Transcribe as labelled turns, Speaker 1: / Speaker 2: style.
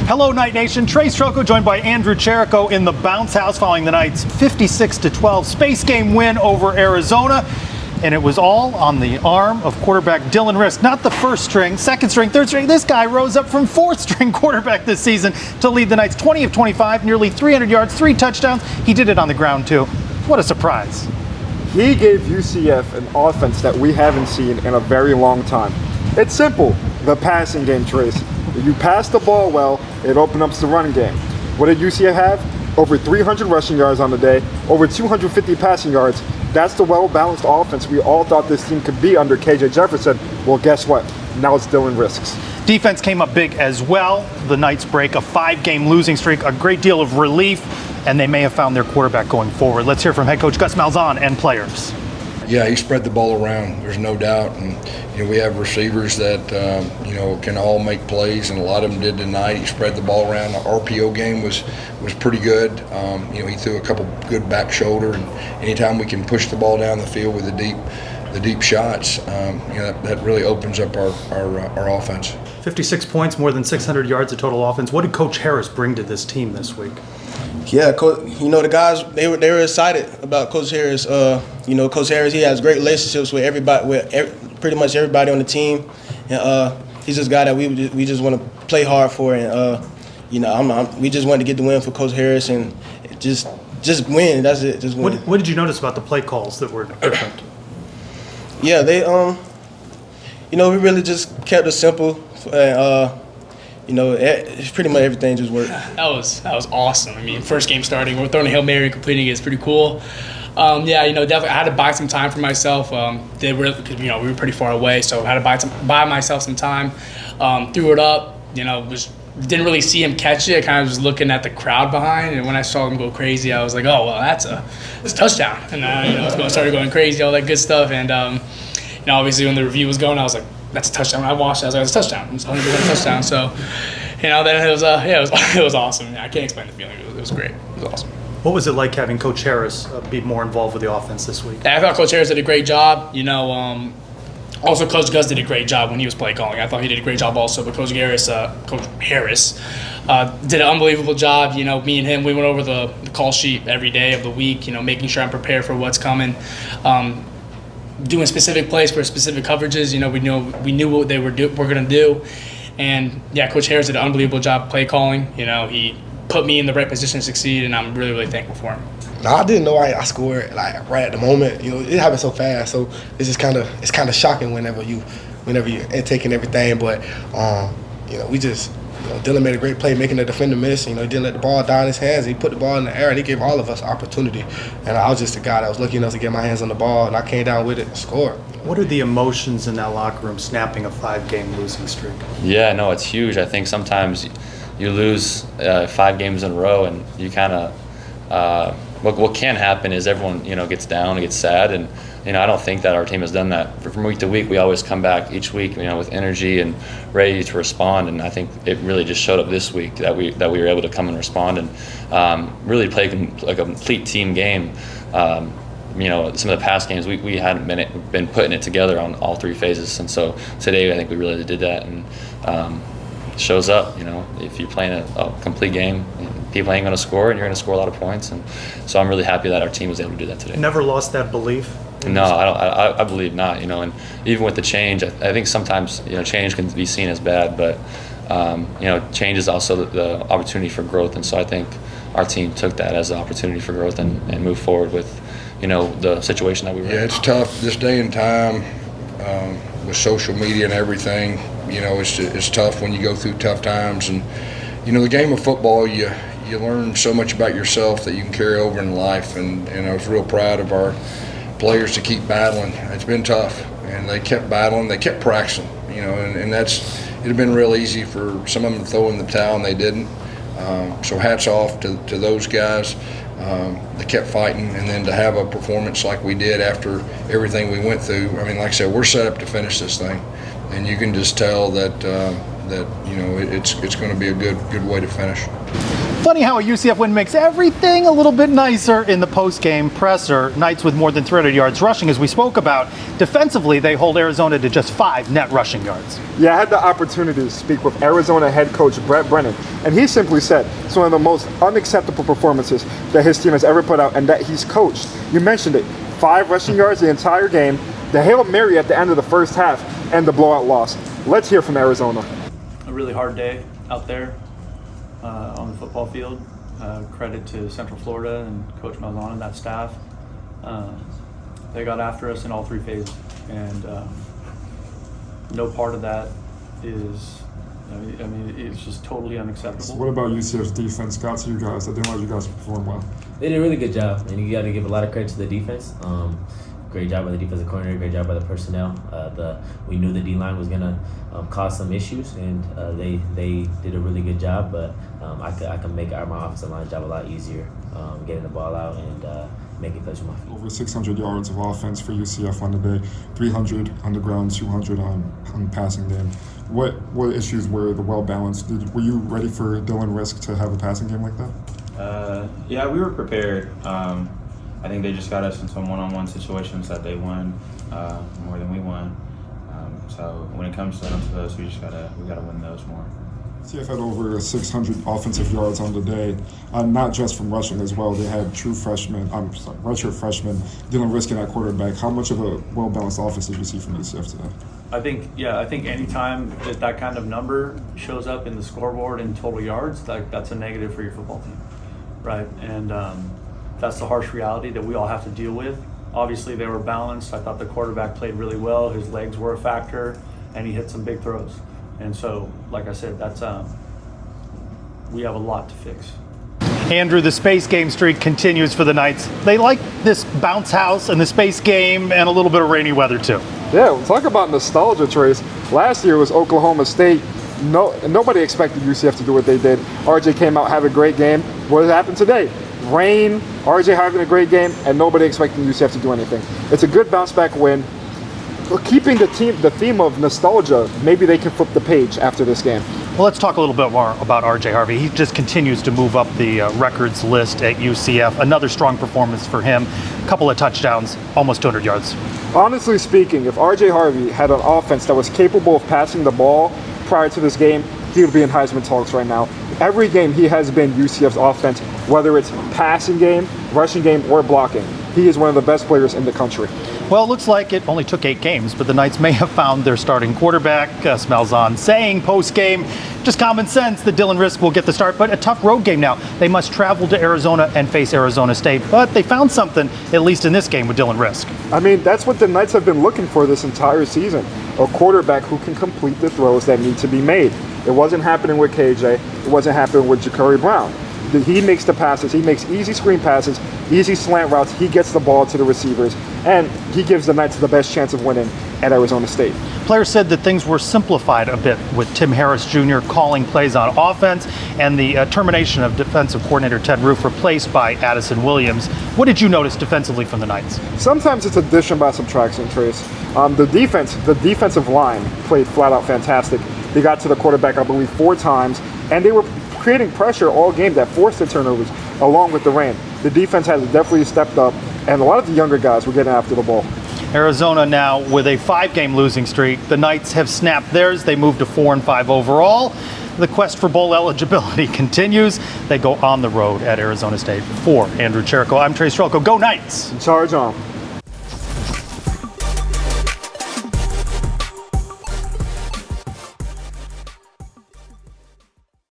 Speaker 1: Hello, Knight Nation. Trylko joined by Andrew Cherico in the bounce house following the Knights' 56-12 space game win over Arizona. And it was all on the arm of quarterback Rizk. Not the first string, second string, third string. This guy rose up from fourth string quarterback this season to lead the Knights 20 of 25, nearly 300 yards, 3 touchdowns. He did it on the ground, too. What a surprise.
Speaker 2: He gave UCF an offense that we haven't seen in a very long time. It's simple, the passing game, Trace. If you pass the ball well, it opens up the running game. What did UCF have? Over 300 rushing yards on the day, over 250 passing yards. That's the well-balanced offense we all thought this team could be under KJ Jefferson. Well, guess what? Now it's Rizk's.
Speaker 1: Defense came up big as well. The Knights break a 5-game losing streak, a great deal of relief, and they may have found their quarterback going forward. Let's hear from head coach Gus Malzahn and players.
Speaker 3: Yeah, he spread the ball around. There's no doubt, and we have receivers that can all make plays, and a lot of them did tonight. He spread the ball around. The RPO game was pretty good. He threw a couple good back shoulder, and anytime we can push the ball down the field with the deep shots, that really opens up our offense.
Speaker 1: 56 points, more than 600 yards of total offense. What did Coach Harris bring to this team this week?
Speaker 4: Yeah, the guys, they were excited about Coach Harris. Coach Harris, he has great relationships with everybody, pretty much everybody on the team. And he's just a guy that we just want to play hard for. And we just wanted to get the win for Coach Harris and just win. That's it. Just win.
Speaker 1: What did you notice about the play calls that were different?
Speaker 4: Yeah, they we really just kept it simple. Pretty much everything just worked.
Speaker 5: That was awesome. I mean, first game starting, we're throwing a Hail Mary and completing it. It's pretty cool. Definitely I had to buy some time for myself. We were pretty far away, so I had to buy myself some time. Threw it up, didn't really see him catch it. I kind of was looking at the crowd behind, and when I saw him go crazy, I was like, oh, well, that's a touchdown. And I started going crazy, all that good stuff. And, obviously when the review was going, I was like, that's a touchdown. I watched it. I was like, it's a touchdown. It's 100% touchdown. So, then it was it was awesome. I can't explain the feeling. It was great. It was awesome.
Speaker 1: What was it like having Coach Harris be more involved with the offense this week?
Speaker 5: I thought Coach Harris did a great job. Also Coach Gus did a great job when he was play calling. I thought he did a great job also. But Coach Harris did an unbelievable job. Me and him, we went over the call sheet every day of the week. Making sure I'm prepared for what's coming. Doing specific plays for specific coverages. We knew what they were going to do, and Coach Harris did an unbelievable job play calling. He put me in the right position to succeed, and I'm really, really thankful for him.
Speaker 4: No, I didn't know I scored like right at the moment. It happened so fast, so it's kind of shocking whenever you're taking everything. But we just. Dylan made a great play making the defender miss. He didn't let the ball die in his hands. He put the ball in the air, and he gave all of us opportunity. And I was just a guy that was lucky enough to get my hands on the ball, and I came down with it and scored.
Speaker 1: What are the emotions in that locker room snapping a 5-game losing streak?
Speaker 6: Yeah, no, it's huge. I think sometimes you lose 5 games in a row, and you kind of what can happen is everyone gets down and gets sad, and I don't think that our team has done that. From week to week, we always come back each week, with energy and ready to respond. And I think it really just showed up this week that we were able to come and respond and really play a complete team game. Some of the past games we hadn't been putting it together on all 3 phases, and so today I think we really did that, and it shows up. If you're playing a complete game, people ain't going to score, and you're going to score a lot of points. And so I'm really happy that our team was able to do that today.
Speaker 1: Never lost that belief?
Speaker 6: No, I believe not. And even with the change, I think sometimes change can be seen as bad, but change is also the opportunity for growth. And so I think our team took that as an opportunity for growth and moved forward with the situation that we were in.
Speaker 3: Yeah, it's tough this day and time with social media and everything. It's tough when you go through tough times, and the game of football, you learn so much about yourself that you can carry over in life. And I was real proud of our players to keep battling. It's been tough, and they kept battling. They kept practicing, and it'd have been real easy for some of them to throw in the towel, and they didn't. So hats off to those guys. They kept fighting, and then to have a performance like we did after everything we went through. I mean, like I said, we're set up to finish this thing, and you can just tell that it's going to be a good way to finish.
Speaker 1: Funny how a UCF win makes everything a little bit nicer in the post-game presser. Knights with more than 300 yards rushing, as we spoke about. Defensively, they hold Arizona to just 5 net rushing yards.
Speaker 2: Yeah, I had the opportunity to speak with Arizona head coach Brent Brennan, and he simply said it's one of the most unacceptable performances that his team has ever put out and that he's coached. You mentioned it, 5 rushing yards the entire game, the Hail Mary at the end of the first half, and the blowout loss. Let's hear from Arizona.
Speaker 7: A really hard day out there on the football field. Credit to Central Florida and Coach Malzahn and that staff. They got after us in all 3 phases, and no part of that is, I mean, it's just totally unacceptable.
Speaker 8: So what about UCF's defense got to you guys that didn't let you guys perform well?
Speaker 9: They did a really good job, and you got to give a lot of credit to the defense. Great job by the defensive coordinator, great job by the personnel. We knew the D-line was going to cause some issues, and they did a really good job, but I can make my offensive line job a lot easier, getting the ball out and making plays with my feet.
Speaker 8: Over 600 yards of offense for UCF on the day, 300 on the ground, 200 on passing game. What issues were the well-balanced? Were you ready for Dylan Rizk to have a passing game like that?
Speaker 10: Yeah, we were prepared. I think they just got us in some one-on-one situations that they won more than we won. So when it comes to those, we gotta win those more.
Speaker 8: UCF had over 600 offensive yards on the day, not just from rushing as well. They had redshirt freshman Dylan Rizk at quarterback. How much of a well-balanced offense did you see from UCF today?
Speaker 7: I think anytime that kind of number shows up in the scoreboard in total yards, that's a negative for your football team, right? And that's the harsh reality that we all have to deal with. Obviously, they were balanced. I thought the quarterback played really well. His legs were a factor, and he hit some big throws. And so, like I said, that's we have a lot to fix.
Speaker 1: Andrew, the space game streak continues for the Knights. They like this bounce house and the space game and a little bit of rainy weather, too.
Speaker 2: Yeah, talk about nostalgia, Trace. Last year was Oklahoma State. Nobody expected UCF to do what they did. RJ came out, have a great game. What happened today? Rain, RJ having a great game, and nobody expecting UCF to do anything. It's a good bounce back win. Keeping the theme of nostalgia, maybe they can flip the page after this game.
Speaker 1: Well, let's talk a little bit more about RJ Harvey. He just continues to move up the records list at UCF. Another strong performance for him. A couple of touchdowns, almost 200 yards.
Speaker 2: Honestly speaking, if RJ Harvey had an offense that was capable of passing the ball prior to this game, he would be in Heisman talks right now. Every game he has been UCF's offense, whether it's passing game, rushing game, or blocking. He is one of the best players in the country.
Speaker 1: Well, it looks like it only took 8 games, but the Knights may have found their starting quarterback, Gus Malzahn, saying post-game, just common sense that Dylan Rizk will get the start, but a tough road game now. They must travel to Arizona and face Arizona State, but they found something, at least in this game, with Dylan Rizk.
Speaker 2: I mean, that's what the Knights have been looking for this entire season, a quarterback who can complete the throws that need to be made. It wasn't happening with KJ. It wasn't happening with Ja'Cory Brown. He makes the passes. He makes easy screen passes, easy slant routes. He gets the ball to the receivers, and he gives the Knights the best chance of winning at Arizona State.
Speaker 1: Players said that things were simplified a bit with Tim Harris Jr. calling plays on offense and the termination of defensive coordinator Ted Roof, replaced by Addison Williams. What did you notice defensively from the Knights?
Speaker 2: Sometimes it's addition by subtraction, Trace. The defensive line played flat out fantastic. They got to the quarterback, I believe, 4 times, and they were creating pressure all game that forced the turnovers along with the rain. The defense has definitely stepped up, and a lot of the younger guys were getting after the ball.
Speaker 1: Arizona now with a 5-game losing streak. The Knights have snapped theirs. They moved to 4-5 overall. The quest for bowl eligibility continues. They go on the road at Arizona State. For Andrew Cherico, I'm Trylko. Go Knights!
Speaker 2: Charge on.